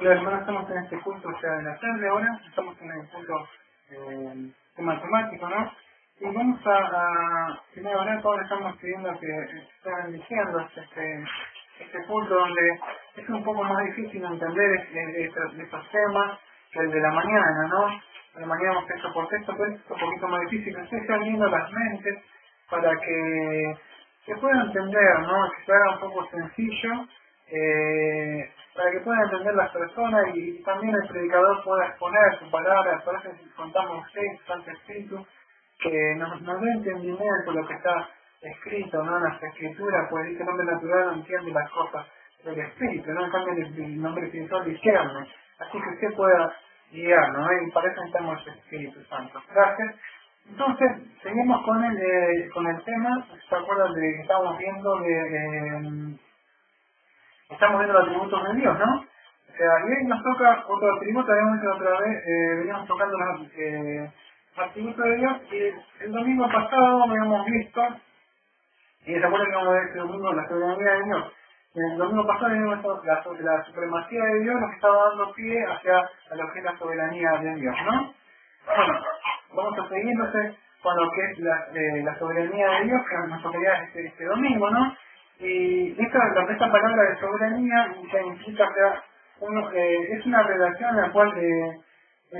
Hola hermanos, estamos en este culto ya de la tarde ahora, estamos en el culto tema temático, ¿no? Y vamos primero ahora estamos pidiendo que estén diciendo este culto donde es un poco más difícil entender estos temas que el de la mañana, ¿no? A la mañana hemos texto por texto, pero es un poquito más difícil, que ustedes estén abriendo las mentes para que se pueda entender, ¿no? Que se haga un poco sencillo, para que puedan entender las personas y también el predicador pueda exponer su palabra. Por eso contamos a ustedes, Santo Espíritu, que nos dé entendimiento lo que está escrito, ¿no? En las escrituras, pues dice el hombre natural no entiende las cosas del Espíritu, ¿no? En cambio el nombre espiritual discierne. Así que usted pueda guiar, ¿no? Y para eso necesitamos el Espíritu Santo. Gracias. Entonces, seguimos con el tema. ¿Se acuerdan de que estábamos viendo estamos viendo los atributos de Dios, ¿no? O sea, y hoy nos toca otro atributo, habíamos dicho otra vez, veníamos tocando los atributos de Dios, y el domingo pasado habíamos visto, y se acuerdan que vamos a ver este domingo la soberanía de Dios. El domingo pasado habíamos visto la supremacía de Dios, nos estaba dando pie hacia lo que es la soberanía de Dios, ¿no? Bueno, vamos a seguir entonces con lo que es la soberanía de Dios, que nos tocaría este domingo, ¿no? Y esta palabra de soberanía ya implica que es una relación en la cual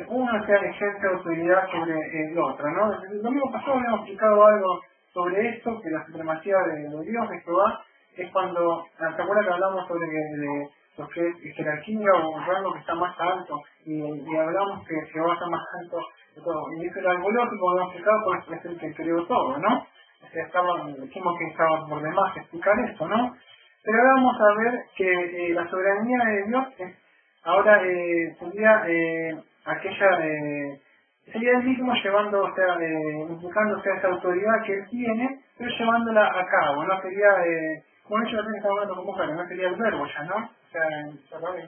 uno ejerce autoridad sobre el otro, ¿no? El domingo pasado habíamos explicado algo sobre esto, que la supremacía de Dios, de Jehová, es cuando, ¿se acuerdan que hablamos sobre lo que es jerarquía o un rango que está más alto? Y hablamos que Jehová está más alto de todo. Y eso era algo lógico, lo hemos explicado, porque es el que creó todo, ¿no? O sea, dijimos que estaba por demás explicar esto, ¿no? Pero ahora vamos a ver que la soberanía de Dios ahora sería aquella, sería él mismo llevando, o sea, implicando esa autoridad que él tiene, pero llevándola a cabo, no sería, como ellos también estaban hablando con mujeres, no sería el verbo ya, ¿no? O sea, la otra vez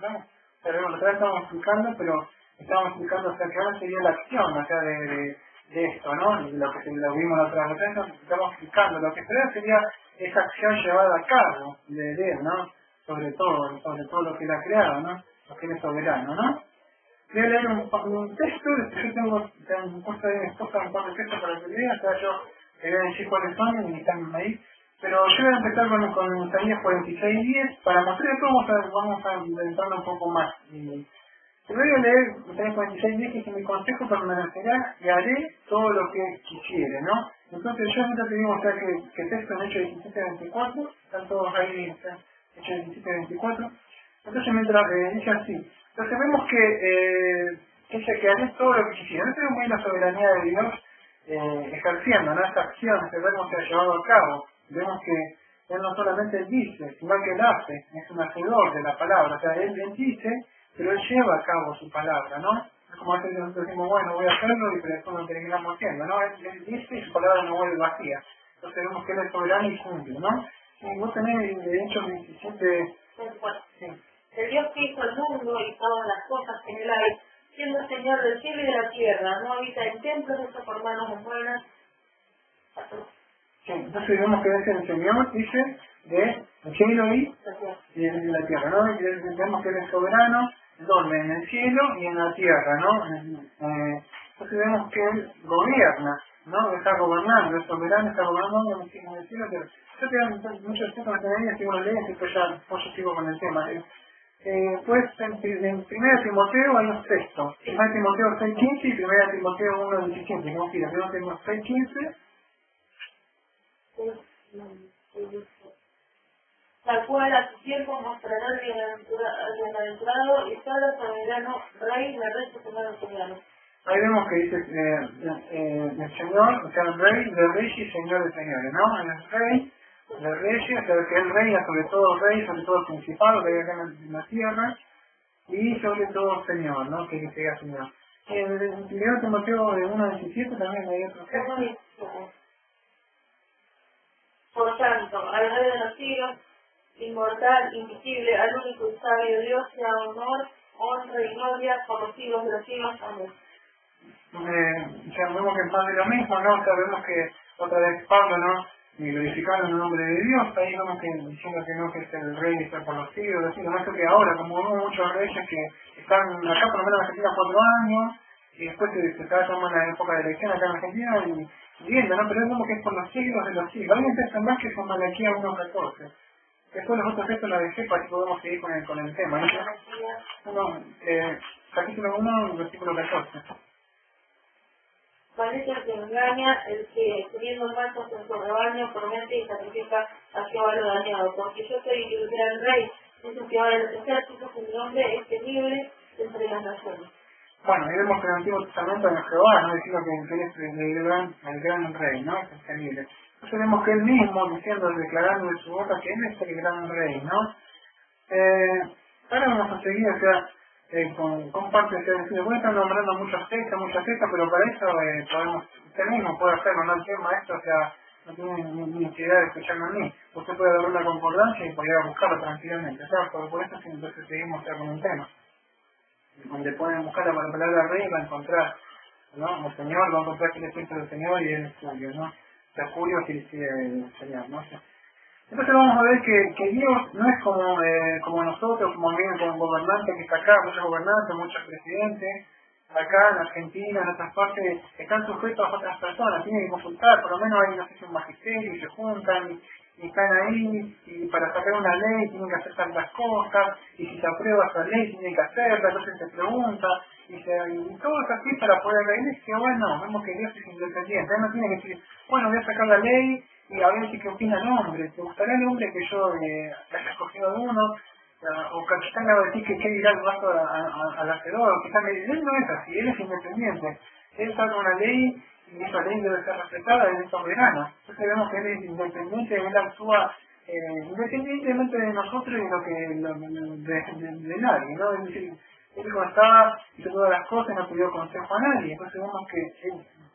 estábamos explicando, pero estábamos explicando, o sea, que ahora sería la acción, o sea, de esto, ¿no? Lo que lo vimos la otra vez, estamos explicando, lo que sería esa acción llevada a cabo de él, ¿no? Sobre todo lo que él ha creado, ¿no? Lo que él es soberano, ¿no? Voy a leer un texto, yo tengo un curso de mi esposa, un par de textos para que lean, o sea, yo voy a decir cuáles son y están ahí. Pero yo voy a empezar con Isaías 46:10, para mostrar esto vamos a adentrarlo un poco más. Te voy a leer Isaías 46:10, que es mi consejo permanecerá y haré todo lo que quisiere, ¿no? Entonces yo mientras te digo, o sea, que texto en Hechos 17:24, están todos ahí, Hechos 17:24. Entonces mientras dice así, entonces vemos que dice que haré todo lo que quisiera. No tenemos muy la soberanía de Dios ejerciendo, ¿no? Esta acción, este verbo se ha llevado a cabo. Vemos que Él no solamente dice, sino que Él hace, es un hacedor de la palabra. O sea, Él dice, pero Él lleva a cabo su palabra, ¿no? Es como a veces nosotros decimos, bueno, voy a hacerlo, y pero después lo terminamos haciendo, ¿no? Él dice y su palabra no vuelve vacía. Entonces vemos que Él es soberano y cumple, ¿no? Y vos tenés, de hecho, 17... Sí. El Dios que hizo el mundo y todas las cosas que en él hay, siendo Señor del cielo y de la tierra, no habita en templos hechos por manos humanas. Sí, entonces vemos que es el Señor, dice, de el cielo y de la tierra, ¿no? Y vemos que Él es soberano, donde en el cielo y en la tierra, ¿no? Entonces vemos que Él gobierna, ¿no? Está gobernando, es soberano, está gobernando en el cielo, pero yo te doy muchos temas que me sigo los leyes, y yo sigo con el tema. Pues en 1 Timoteo hay unos textos, 1 Timoteo 6:15 y 1 Timoteo 1:17, ¿no? Sí, 1 Timoteo 6:15. Tal cual a su tiempo mostrará el bienaventurado y solo soberano, rey de reyes y soberano. Ahí vemos que dice el Señor, o sea, el Rey de Reyes y Señor de Señores, ¿no? El Rey de Reyes, o sea, que Él reina sobre todo Rey, sobre todo Principado, que hay acá en la tierra, y sobre todo Señor, ¿no? Que sea Señor. En 1 Timoteo de 1:17 también hay otro texto. Por tanto, al Rey de los siglos, inmortal, invisible, al único y sabio Dios, sea honor, honra y gloria por los siglos de los siglos. Amén. Ya vemos que es más de lo mismo, ¿no? Sabemos que otra vez Pablo, ¿no? ni glorificaron el nombre de Dios. Ahí vemos que diciendo que no, que es el rey está por los siglos, así, lo más que ahora, como vemos muchos reyes que están acá por lo menos en Argentina 4 años, y después se está tomando la época de elección acá en Argentina, y viendo, ¿no? Pero es como que es por los siglos de los siglos. Hay un texto más que son Malaquía 1.14. Después los otros textos los dejé para que podamos seguir con el tema, ¿no? Capítulo 1, versículo 14. Maldito el que engaña, el que teniendo mantos en su rebaño promete y sacrifica a Jehová lo dañado, porque yo soy el gran rey, dice Jehová de los ejércitos, y mi nombre es temible entre las naciones. Bueno, y vemos que en el Antiguo Testamento en Jehová, ¿no? Diciendo que él es el gran rey, ¿no? Es temible. Entonces vemos que él mismo diciendo, declarando de su boca que él es el gran rey, ¿no? Ahora vamos a seguir, o sea, con parte de decir, voy a estar nombrando muchas textos, pero para eso podemos, usted mismo puede hacerlo, no el tema esto, o sea, no tiene ni necesidad de escucharme a mí. Usted puede dar una concordancia y poder ir a buscarlo tranquilamente, o sea, por eso sí, entonces seguimos ya con un tema. Donde pueden buscar la palabra rey y va a encontrar, ¿no? El Señor va a encontrar que le siento del Señor y él es Julio, ¿no? O sea, Julio sí sigue el Señor, ¿no? Entonces vamos a ver que Dios no es como nosotros, como bien como un gobernante que está acá, muchos gobernantes, muchos presidentes, acá en Argentina, en otras partes, están sujetos a otras personas, tienen que consultar, por lo menos hay una sesión magisterio y se juntan y están ahí, y para sacar una ley tienen que hacer tantas cosas, y si se aprueba esa ley tienen que hacerla, entonces se pregunta, y todo es así para poder la iglesia. Bueno, vemos que Dios es independiente, él no tiene que decir, bueno, voy a sacar la ley, y a ver si qué opina el hombre, ¿te gustaría el hombre que yo haya escogido de uno? O quizás me va a decir que qué dirá el vaso al hacedor, quizás me dice, él no es así, él es independiente, él saca una ley y esa ley debe ser respetada, él es soberano. Entonces vemos que él es independiente, él actúa independientemente de nosotros y de nadie, ¿no? Es decir, él como estaba, hizo todas las cosas, no pidió consejo a nadie, entonces vemos que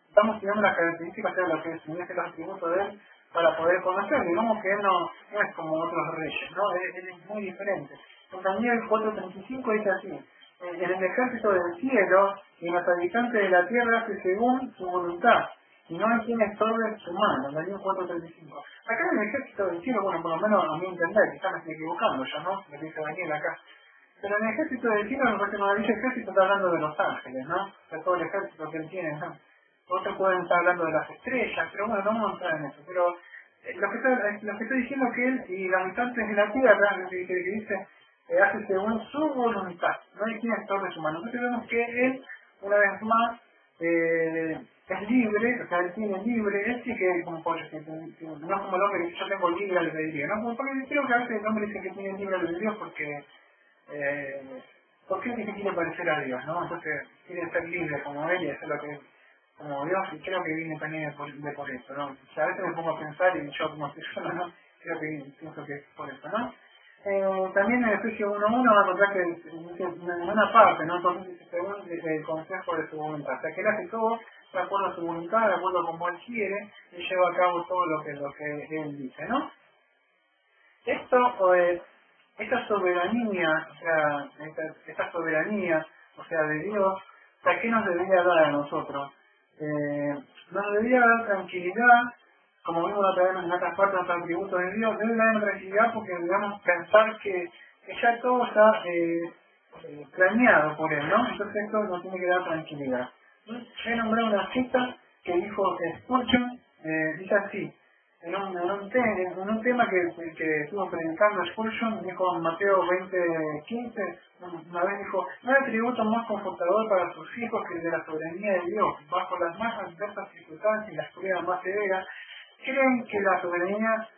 estamos siguiendo las características de lo que es los atributos de él, para poder conocer. Digamos que él no es como otros reyes, ¿no? Él es muy diferente. En Daniel 4.35 dice así, en el ejército del cielo y en los habitantes de la tierra hace según su voluntad, y no hay quien estorbe su mano. Daniel 4.35. Acá en el ejército del cielo, bueno, por lo menos a mi entender, quizás me estoy equivocando ya, ¿no? Lo que dice Daniel acá. Pero en el ejército del cielo, porque cuando dice ejército está hablando de los ángeles, ¿no? De todo el ejército que él tiene, ¿no? Otros pueden estar hablando de las estrellas, pero bueno, no vamos a entrar en eso. Pero lo que estoy diciendo es que él y los habitantes de la tierra, que dice, hace según su voluntad. No hay quien estorbe su mano. Entonces vemos que él, una vez más, es libre, o sea, él tiene libre, él sí que como pollo, no es como el hombre que dice, yo tengo libre albedrío, ¿no? Porque creo que a veces el hombre dice que tiene libre albedrío porque él dice que quiere parecer a Dios, ¿no? Entonces quiere ser libre como él y hacer lo que como Dios, y creo que viene también de por eso, ¿no? O sea, a veces me pongo a pensar y yo como persona, ¿no? Pienso que es por eso, ¿no? También en Efesios 1.1 va a encontrar que en una parte, ¿no? Entonces dice según el consejo de su voluntad. O sea, que él hace todo de acuerdo a su voluntad, de acuerdo a como él quiere, y lleva a cabo todo lo que él dice, ¿no? Esta soberanía, o sea, esta soberanía, o sea, de Dios, o sea, ¿qué nos debería dar a nosotros? Nos debería dar tranquilidad, como vimos en otras partes de los atributos de Dios, debe dar tranquilidad porque debemos pensar que ya todo está planeado por Él, ¿no? Entonces esto nos tiene que dar tranquilidad. He nombrado una cita que dijo Spurgeon, dice así, en un tema que estuvo predicando Spurgeon, dijo en Mateo 20:15, una vez dijo, no hay tributo más confortador para sus hijos que el de la soberanía de Dios. Bajo las más adversas circunstancias y las pruebas más severas, creen que la soberanía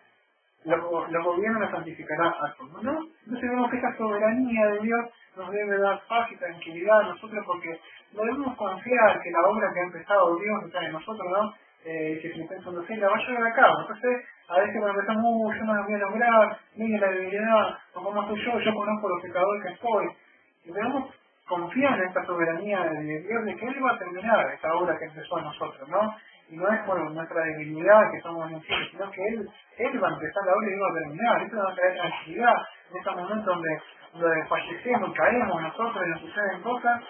los gobiernos la santificará a todos, ¿no? Entonces vemos que esta soberanía de Dios nos debe dar paz y tranquilidad a nosotros porque debemos confiar que la obra que ha empezado Dios está en nosotros, ¿no? Si Filipenses 1:6 la va a llevar a cabo. Entonces, a veces cuando pensamos, yo no lo voy a lograr, mire la debilidad, o como soy yo conozco los pecadores que soy. Y debemos confiar en esta soberanía de Dios de que Él va a terminar esta obra que empezó en nosotros, ¿no? Y no es por nuestra debilidad que somos infieles, sino que Él va a empezar la obra y va a terminar. Esto nos va a traer tranquilidad en estos momentos donde fallecemos, caemos nosotros y nos suceden cosas.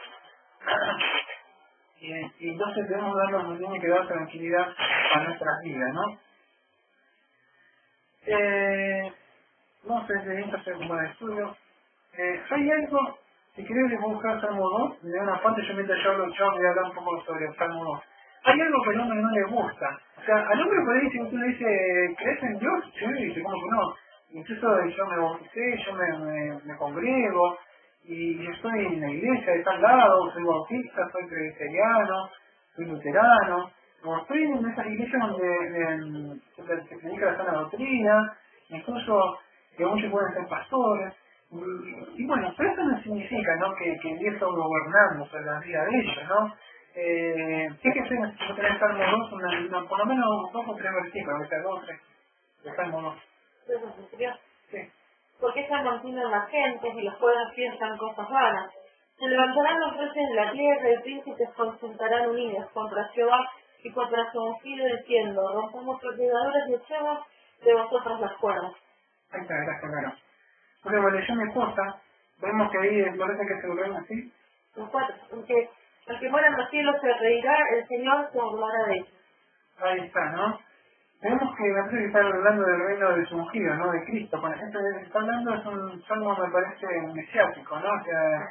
Y entonces debemos darnos, nos tiene que dar tranquilidad a nuestras vidas, ¿no? No sé si esto es un buen estudio. Hay algo, si querés le puedo buscar Salmo 2, de una parte yo mientras yo hablo, yo voy a hablar un poco sobre el Salmo 2. Hay algo que al hombre no le gusta. O sea, al hombre por ahí si uno le dice, ¿crees en Dios? Sí, dice, ¿cómo que no? Incluso yo me bauticé, yo me congrego, y yo estoy en la iglesia de tal lado, soy bautista, soy presbiteriano, soy luterano, o estoy en esas iglesias donde se predica la sana doctrina, incluso que muchos pueden ser pastores, y bueno, pero eso no significa, ¿no?, que Dios está gobernando sobre la vida de ellos, ¿no? Fíjese, yo tenés Salmo 2, por lo menos 2 o 3 versículos, o sea, 2 o 3, de Salmo 2. ¿Eso se escribió? Sí. Porque se amontonan las gentes y los pueblos piensan cosas vanas. Se levantarán los reyes de la tierra y príncipes consultarán unidos contra Jehová y contra su ungido diciendo, rompamos protegidoras y echemos de vosotros las cuerdas. Ahí está, gracias, claro. Porque bueno, yo mi esposa, vemos que ahí parece que se volvieron así. Los 4. El que muera en los cielos se reirá, el Señor se burlará de ellos. Ahí está, ¿no? Vemos que la que está hablando del reino de su ungido, ¿no? De Cristo. Con esto que está hablando es un salmo, me parece, mesiático, ¿no? O sea,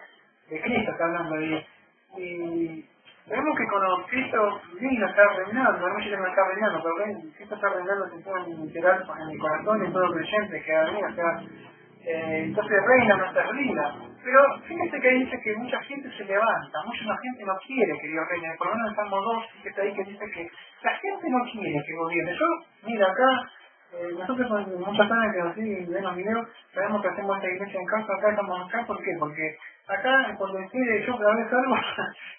de Cristo está hablando ahí. Y vemos que cuando Cristo vino está reinando, no sé si no está reinando, pero Cristo está reinando en todo literal en el corazón de todo creyente que ha venido, o sea, entonces reina nuestras vidas. Pero fíjese que ahí dice que mucha gente se levanta, mucha gente no quiere que Dios reine. Por lo menos en Salmo 2, fíjate ahí que dice que la gente no quiere que gobierne. Yo, mira, acá, nosotros con muchas años que nos siguen ven los videos, sabemos que hacemos esta iglesia en casa, acá estamos acá, ¿por qué? Porque acá, cuando decide yo cada vez algo,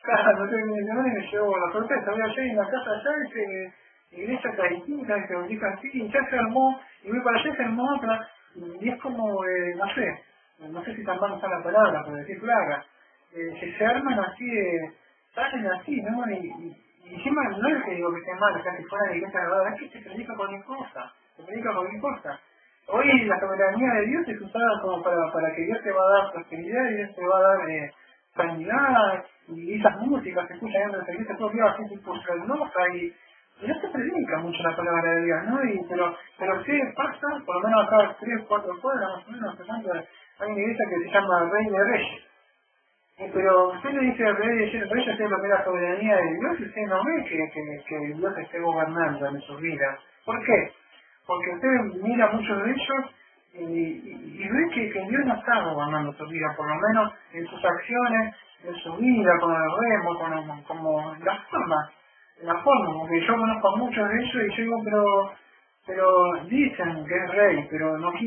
cada no sé, me llevo la sorpresa, voy allá en la casa allá, dice, iglesia está distinta, se bautiza así, y ya se armó, y voy para allá, se armó otra, y es como, no sé si tan mal está la palabra, pero decir plaga, se arman así, salen así, ¿no? Y encima no es que digo que esté mal, o sea, que fuera de la iglesia verdad, es que se predica cualquier cosa, se predica cualquier cosa. Hoy la soberanía de Dios es usada como para que Dios te va a dar prosperidad y Dios te va a dar sanidad, y esas músicas se escuchan dentro de esa iglesia, todo el día la gente impulsa y no se predica mucho la palabra de Dios, ¿no? Pero sí pasa, por lo menos acá 3 o 4 cuadras más o menos, hay una iglesia que se llama Rey de Reyes. Pero usted le dice al Rey de Reyes es lo que es la soberanía de Dios y usted no ve que Dios esté gobernando en sus vidas. ¿Por qué? Porque usted mira a muchos de ellos y ve que Dios no está gobernando su vida, por lo menos en sus acciones, en su vida, con el remo, como la forma, porque yo conozco a muchos de ellos y yo digo, pero dicen que es rey, pero no es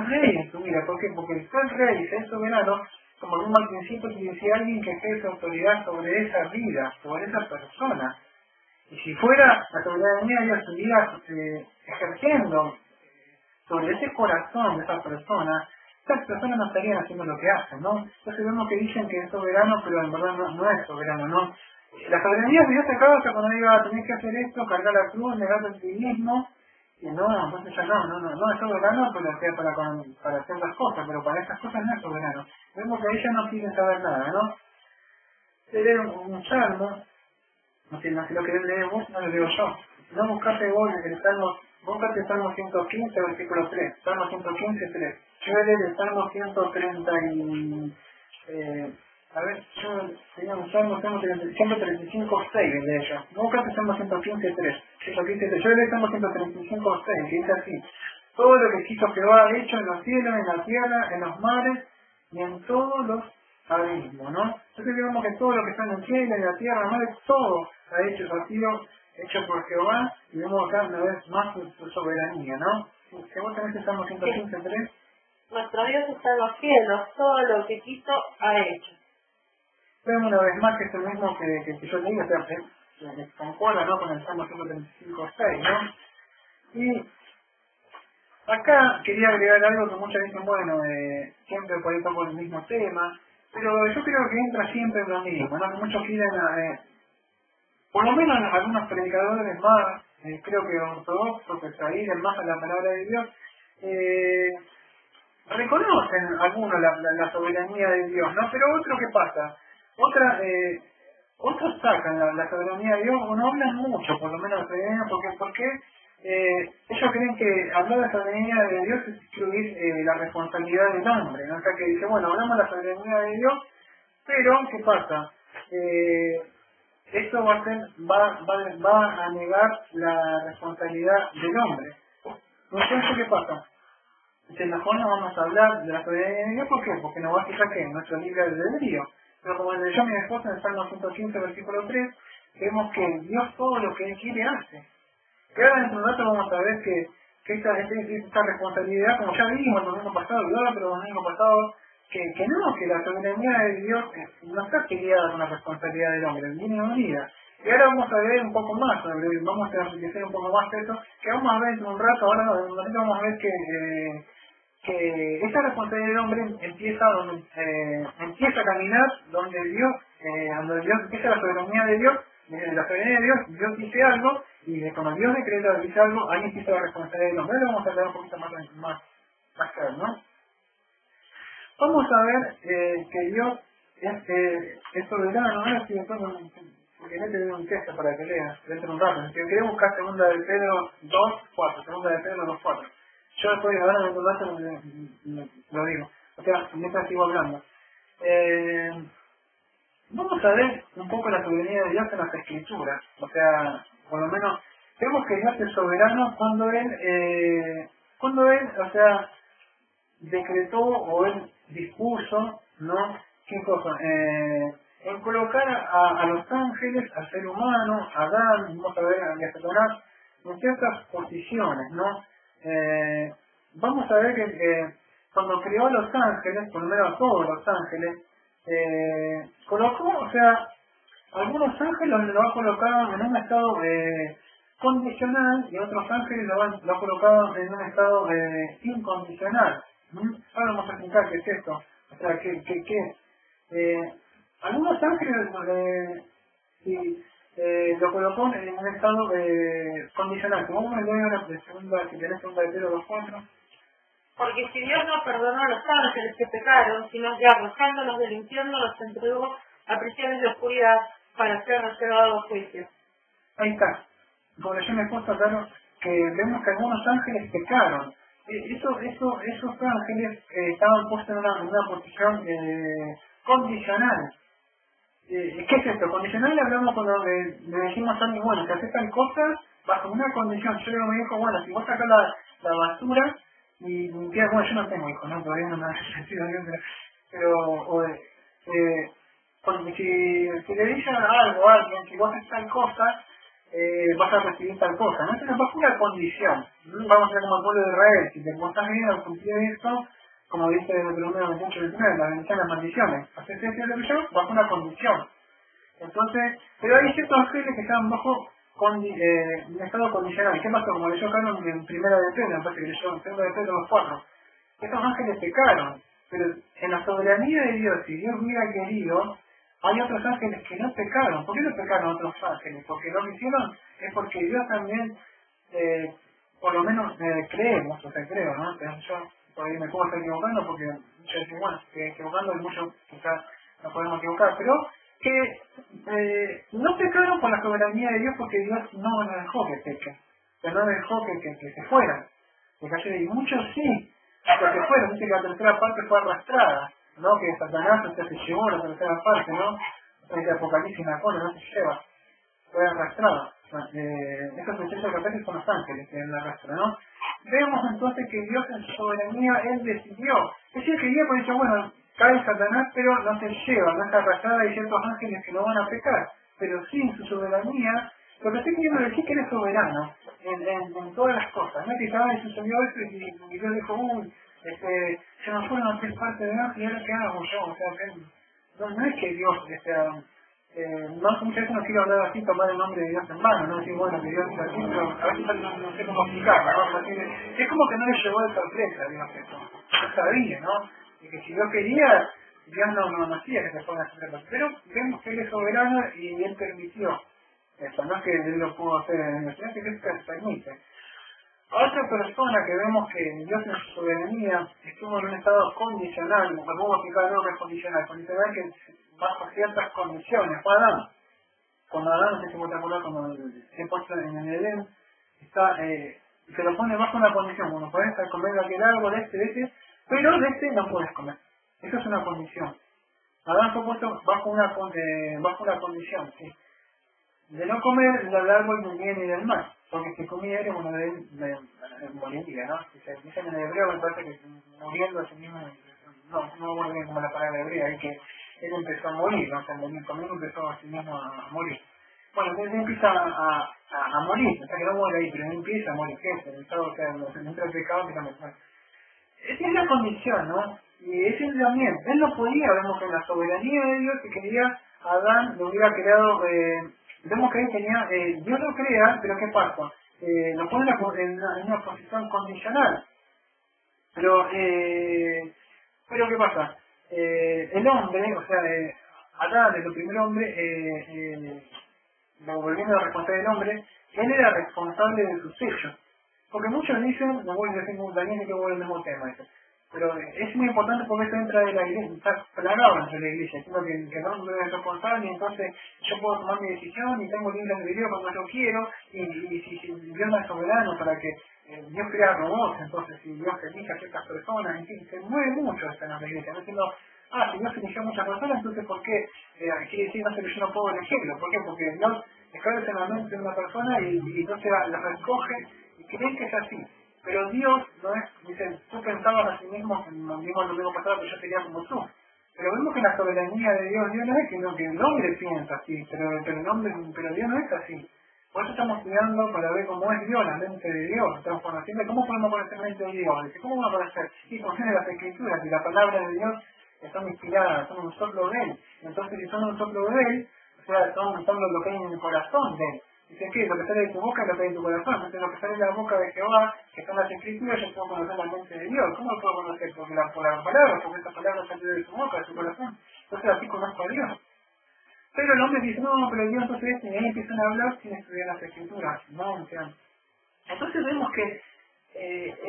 rey en su vida. ¿Por qué? Porque si es rey, si es soberano, como vimos al principio, si decía alguien que ejerce autoridad sobre esa vida, sobre esa persona. Y si fuera la soberanía de Dios estuviera ejerciendo sobre ese corazón de esa persona, esas personas no estarían haciendo lo que hacen, ¿no? Entonces vemos que dicen que es soberano, pero en verdad no es soberano, ¿no? La soberanía de Dios se acaba cuando diga, tenés que hacer esto, cargar la cruz, negarte el ti mismo, y no, entonces ya no es soberano, pero sea para hacer las cosas, pero para esas cosas no es soberano. Vemos que ella no quiere saber nada, ¿no? Se lee un salmo, no sé lo que lee vos, no lo leo yo. No buscate vos el salmo, búscate el salmo 115, versículo 3, salmo 115, 3. Yo voy a leer el salmo 130 yo tenía un salmo 135, 6 de ellos. Búscate el salmo 115, 3. 115, 3. Yo voy a leer el salmo 135, 6, que dice así. Todo lo que quiso Jehová ha hecho en los cielos, en la tierra, en los mares y en todos los abismos, ¿no? Entonces digamos que todo lo que está en el cielo, en la tierra, en los mares, todo ha sido hecho por Jehová, y vemos acá una vez más su soberanía, ¿no? Si vos tenés el salmo 115, 3. Nuestro Dios está en los cielos, todo lo que quiso ha hecho. Vemos una vez más que es el mismo que yo leí, o sea, que concuerda, ¿no?, con el Salmo 135, 6, ¿no? Y acá quería agregar algo que muchas dicen, bueno, siempre por ahí toco el mismo tema, pero yo creo que entra siempre en lo mismo, ¿no? Que muchos quieren, por lo menos algunos predicadores más, creo que ortodoxos, que se adhieren más a la palabra de Dios, reconocen algunos la soberanía de Dios, ¿no? Pero otro, ¿qué pasa? Otros sacan la soberanía de Dios, no hablan mucho, por lo menos de soberanía, porque ellos creen que hablar de la soberanía de Dios es excluir la responsabilidad del hombre, ¿no? O sea que dice, bueno, hablamos de la soberanía de Dios, pero ¿qué pasa? Esto va a negar la responsabilidad del hombre. Entonces, ¿qué pasa? Entonces, mejor no vamos a hablar de la soberanía de Dios, ¿por qué? Porque nos va a fijar que en nuestro libre albedrío. Pero como leyó mi esposa en el Salmo 115, versículo 3, vemos que Dios todo lo que Él quiere hace. Y ahora dentro de un rato vamos a ver que esta responsabilidad, como ya vimos el domingo pasado, y ahora, pero el domingo pasado, que no, que la soberanía de Dios no está peleada con la responsabilidad del hombre, viene unida. Y ahora vamos a ver un poco más, vamos a enriquecer un poco más eso, que vamos a ver en un rato, ahora en un ratito vamos a ver que esta responsabilidad del hombre empieza a caminar donde Dios empieza la soberanía de Dios, la soberanía de Dios, Dios dice algo, y cuando Dios decreta dice algo, ahí empieza la responsabilidad del hombre. Ahora vamos a hablar un poquito más claro, ¿no? Vamos a ver que Dios es soberano, ahora sí, porque no tengo un texto para que leas dentro de un rato. Si querés buscar segunda de Pedro 2:4, segunda de Pedro 2:4. Yo después ahora dentro de un rato lo digo. O sea, mientras sigo hablando. Vamos a ver un poco la soberanía de Dios en las Escrituras. O sea, por lo menos, vemos que Dios es soberano cuando Él, o sea, decretó o Él dispuso, ¿no? ¿Qué cosa? En colocar a los ángeles, al ser humano, a Adán, vamos a ver a Satanás, en ciertas posiciones, ¿no? Vamos a ver que cuando creó a los ángeles, por lo menos a todos los ángeles, colocó, o sea, algunos ángeles lo ha colocado en un estado condicional y otros ángeles lo ha colocado en un estado incondicional. Ahora vamos a explicar qué es esto. O sea, algunos ángeles lo colocó en un estado condicional. Como vamos a leer ahora de segunda, si tenés segunda de Pedro 2:4. Porque si Dios no perdonó a los ángeles que pecaron, sino que arrojándolos del infierno los entregó a prisiones de oscuridad para ser reservados a juicio. Ahí está. Como yo me he puesto claro que vemos que algunos ángeles pecaron. Esos ángeles estaban puestos en una posición condicional. ¿Qué es esto? Condicional hablamos cuando le decimos a alguien, bueno, que haces tal cosa bajo una condición. Yo digo a mi hijo, bueno, si vos sacás la basura y limpias, bueno, yo no tengo hijos, ¿no? Todavía no me hace sentido bien, si le dicen algo a alguien, si vos haces tal cosa, vas a recibir tal cosa, ¿no? Entonces bajo una condición. Vamos a ver como el pueblo de Israel, si te portás bien al cumplir esto, como dice en el número 28-29, la bendición, las maldiciones. Haces eso y lo que yo, bajo una condición. Entonces, pero hay ciertos ángeles que están bajo un estado condicional. ¿Qué pasó? Como leyó Carlos en primera de Pedro, me parece que leyó en segunda de Pedro 2:4. Estos ángeles pecaron, pero en la soberanía de Dios, si Dios hubiera querido, hay otros ángeles que no pecaron. ¿Por qué no pecaron otros ángeles? Porque lo que hicieron es porque Dios también, por lo menos creemos, o sea, creo, ¿no? Pero yo por ahí me puedo estar equivocando porque muchos dicen, bueno, que equivocando y muchos quizás nos podemos equivocar, pero que no pecaron por la soberanía de Dios porque Dios no nos dejó que pequen, que no dejó que se fueran, que cayeron, y muchos sí, que se fueron, dice que la tercera parte fue arrastrada, ¿no? Que Satanás se llevó la tercera parte, ¿no? El Apocalipsis no se lleva, fue arrastrada. Estos muchachos que son los ángeles que la arrastran, ¿no? Vemos entonces que Dios en su soberanía, Él decidió. Es decir, que Dios dice, bueno, cae Satanás, pero no se lleva, no está arrastrada, hay ciertos ángeles que no van a pecar. Pero sí, en su soberanía, lo que estoy queriendo decir es que Él es soberano en todas las cosas. No es que cada sucedió esto y Dios dijo, se nos fueron a hacer parte de ángeles y ahora qué hago yo. O sea, no es que Dios, muchas veces no quiero hablar así, tomar el nombre de Dios en mano, no decir, bueno, que Dios es así, pero a veces no sé cómo explicarlo, ¿no? Es como que no le llevó de sorpresa, Dios, eso. Yo sabía, ¿no? Y que si Dios quería, Dios no hacía que se fueran a hacer cosas. Pero vemos que Él es soberano y Él permitió eso, no es que Él lo pudo hacer en el sino que Él se permite. Otra persona que vemos que Dios en su soberanía estuvo en un estado condicional, vamos a explicar algo que es condicional que bajo ciertas condiciones, fue Adán. Cuando Adán, no sé si vos te acordás, cuando se puso en el Edén, está, se lo pone bajo una condición, bueno, podés comer de aquel árbol, de este, pero de este no puedes comer. Eso es una condición. Adán fue puesto bajo una condición, ¿sí? De no comer del árbol del bien y del mal, porque si comía era uno de él moriría, ¿no? Dicen en hebreo, me parece que muriendo a sí mismo, no vuelve bien como la palabra hebrea, y que él empezó a morir, ¿no? O sea, comiendo empezó a sí mismo a morir. Bueno, entonces él empieza a morir, o sea que no muere ahí, pero él empieza a morir, ¿qué es? El estado, o sea, entra el pecado, empieza a morir. Esa es la condición, ¿no? Y ese es también. Él no podía, vemos que en la soberanía de Dios, si quería, Adán lo hubiera creado, vemos que él tenía, Dios lo crea, pero ¿qué pasa? Lo pone en una posición condicional. Pero ¿qué pasa? El hombre, o sea, Adán, el primer hombre, volviendo a la responsabilidad del hombre, él era responsable de sus hechos. Porque muchos dicen, me voy a decir Daniel que voy al mismo tema, eso. Pero es muy importante porque esto entra de la iglesia, está plagado dentro de la iglesia, sino que no soy responsable y entonces yo puedo tomar mi decisión y tengo libros de video cuando yo quiero y si Dios no es soberano para que Dios crea robots, entonces si Dios elige a ciertas personas, en fin, se mueve mucho esto en la iglesia, no diciendo, si Dios eligió a muchas personas, entonces ¿por qué? Quiere decir, no sé, que yo no puedo elegirlo, ¿por qué? Porque Dios esclarece en la mente de una persona y entonces la recoge y creen que es así. Pero Dios no es, dicen, tú pensabas a sí mismo, lo mismo el domingo pasado, que yo sería como tú. Pero vemos que la soberanía de Dios no es que el hombre piensa así, pero Dios no es así. Por eso estamos estudiando para ver cómo es Dios, la mente de Dios. Estamos conociendo cómo podemos conocer la mente de Dios. Dice, ¿cómo vamos a conocer? Y conociendo las escrituras, y la palabra de Dios son inspiradas, son un soplo de Él. Entonces, si son un soplo de Él, o sea, son lo que hay en el corazón de Él. Dice que lo que sale de tu boca es lo que hay en tu corazón. Entonces lo que sale de la boca de Jehová, que son las escrituras, yo puedo conocer la mente de Dios. ¿Cómo lo puedo conocer? Por la palabra, porque esta palabra sale de tu boca, de tu corazón. Entonces así conozco a Dios. Pero el hombre dice, no, pero Dios entonces y ahí empiezan a hablar sin estudiar las escrituras. No, o sea. Entonces vemos que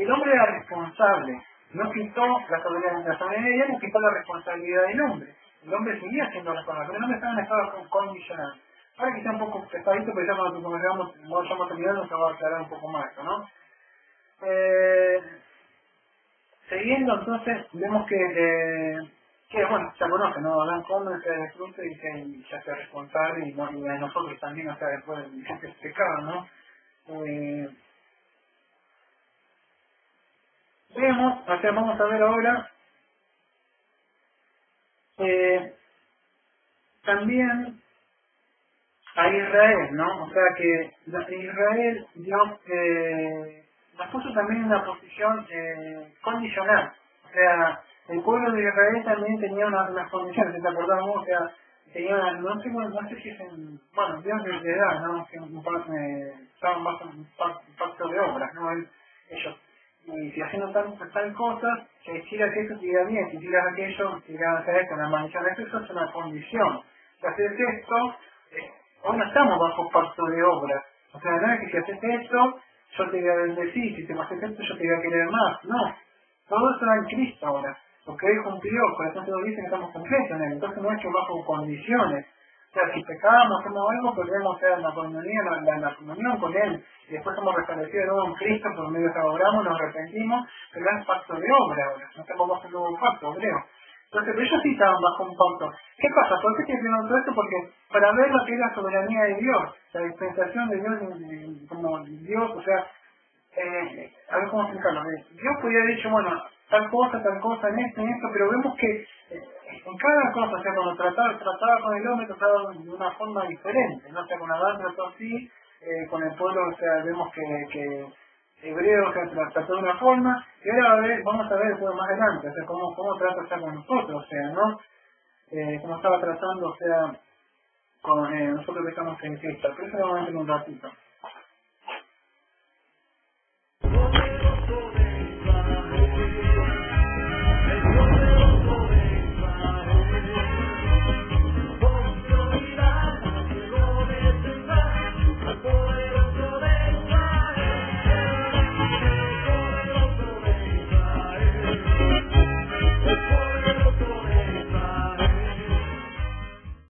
el hombre era responsable. No quitó la soberanía de Dios, ni quitó la responsabilidad del hombre. El hombre seguía siendo responsable, pero el hombre estaba en estado condicional. Ahora que está un poco pesadito, pero ya cuando vamos terminando se va a aclarar un poco más esto, ¿no? Siguiendo entonces, vemos que bueno, ya conoce, ¿no? Adán come, se disfruta y ya sea responsable y a nosotros también, o sea, después de pecado, ¿no? O sea, vamos a ver ahora, también a Israel, ¿no? O sea que Israel, Dios nos puso también en una posición condicional. O sea, el pueblo de Israel también tenía unas condiciones, si te acordamos, o sea, tenía no sé si es bueno, Dios les da, ¿no? Que estaban bajo un pacto de obras, ¿no? Ellos. Y si haciendo tal cosa, que si aquello te irá bien, si tiras aquello, te irá a hacer esto, una maldición, eso es una condición. Si haces esto, hoy no estamos bajo pacto de obras. O sea, no es que si haces esto, yo te voy a bendecir, si te haces esto, yo te voy a querer más. No. Todo eso era en Cristo ahora. Porque Él cumplió, por eso todos dicen que estamos completos en Él. Entonces no es que bajo condiciones. O sea, si pecábamos, hacemos algo, podemos ser la comunión con Él. Y después somos restablecidos de nuevo en Cristo, por medio de que oramos, nos arrepentimos, pero es pacto de obra ahora. No estamos bajo un nuevo pacto, creo. Entonces, pero ellos sí estaban bajo un pacto. ¿Qué pasa? ¿Por qué estoy diciendo todo esto? Porque para ver lo que es la soberanía de Dios, la dispensación de Dios como Dios, o sea, a ver cómo explicarlo. Dios podría haber dicho, bueno, tal cosa, en esto, pero vemos que en cada cosa, o sea, cuando trataba con el hombre, trataba de una forma diferente, ¿no? O sea, con Adán trató así, con el pueblo, o sea, vemos que hebreo, o sea, trató de una forma, y ahora vamos a ver después más adelante, o sea, cómo trata, o sea, con nosotros, o sea, ¿no? Cómo estaba tratando, o sea, con nosotros que estamos en Cristo, pero eso lo vamos a ver en un ratito.